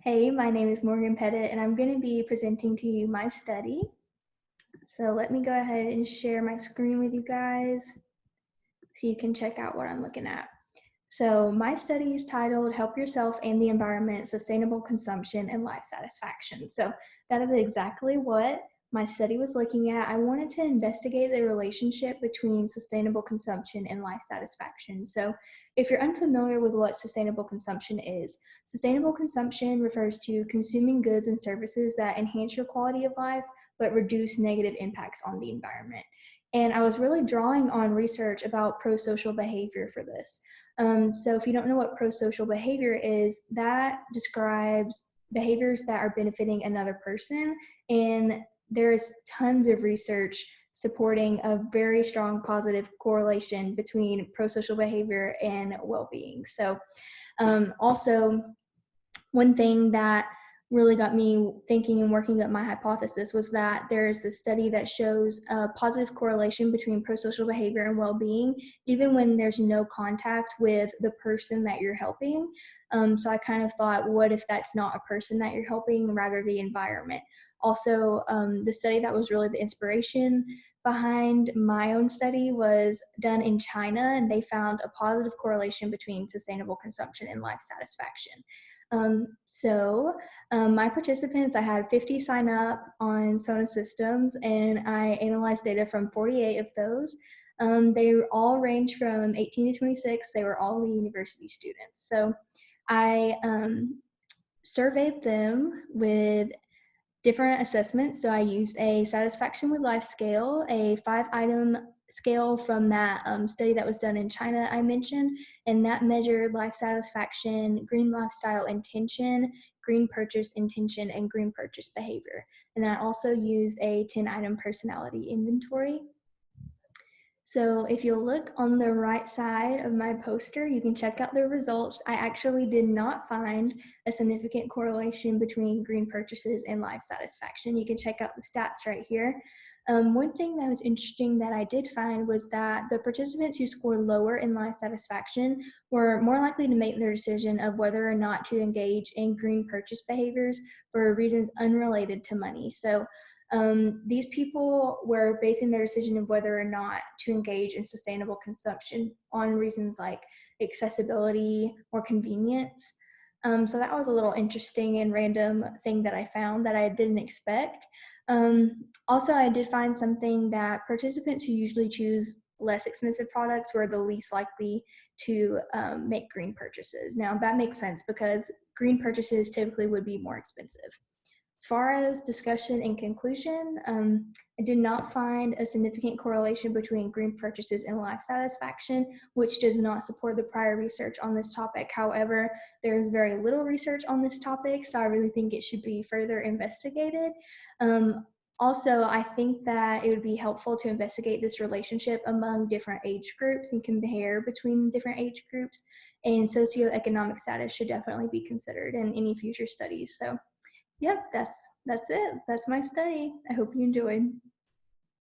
Hey, my name is Morgan Pettit, and I'm going to be presenting to you my study. So let me go ahead and share my screen with you guys so you can check out what I'm looking at. So my study is titled Help Yourself and the Environment, Sustainable Consumption and Life Satisfaction. So that is exactly what my study was looking at. I wanted to investigate the relationship between sustainable consumption and life satisfaction. So if you're unfamiliar with what sustainable consumption is, sustainable consumption refers to consuming goods and services that enhance your quality of life but reduce negative impacts on the environment. And I was really drawing on research about pro-social behavior for this. So if you don't know what pro-social behavior is, that describes behaviors that are benefiting another person. And there's tons of research supporting a very strong positive correlation between pro-social behavior and well-being. So also, one thing that really got me thinking and working up my hypothesis was that there's this study that shows a positive correlation between prosocial behavior and well-being, even when there's no contact with the person that you're helping. So I kind of thought, what if that's not a person that you're helping, rather the environment? Also, the study that was really the inspiration behind my own study was done in China, and they found a positive correlation between sustainable consumption and life satisfaction. My participants, I had 50 sign up on Sona Systems, and I analyzed data from 48 of those. They all range from 18 to 26. They were all university students. So I surveyed them with different assessments. So I used a satisfaction with life scale, a 5-item scale from that study that was done in China I mentioned, and that measured life satisfaction, green lifestyle intention, green purchase intention, and green purchase behavior. And then I also used a 10-item personality inventory. So if you look on the right side of my poster, you can check out the results. I actually did not find a significant correlation between green purchases and life satisfaction. You can check out the stats right here. One thing that was interesting that I did find was that the participants who scored lower in life satisfaction were more likely to make their decision of whether or not to engage in green purchase behaviors for reasons unrelated to money. So these people were basing their decision of whether or not to engage in sustainable consumption on reasons like accessibility or convenience. So that was a little interesting and random thing that I found that I didn't expect. Also, I did find something that participants who usually choose less expensive products were the least likely to make green purchases. Now, that makes sense because green purchases typically would be more expensive. As far as discussion and conclusion, I did not find a significant correlation between green purchases and life satisfaction, which does not support the prior research on this topic. However, there is very little research on this topic, so I really think it should be further investigated. Also, I think that it would be helpful to investigate this relationship among different age groups and compare between different age groups, and socioeconomic status should definitely be considered in any future studies. So yep, that's it. That's my study. I hope you enjoyed.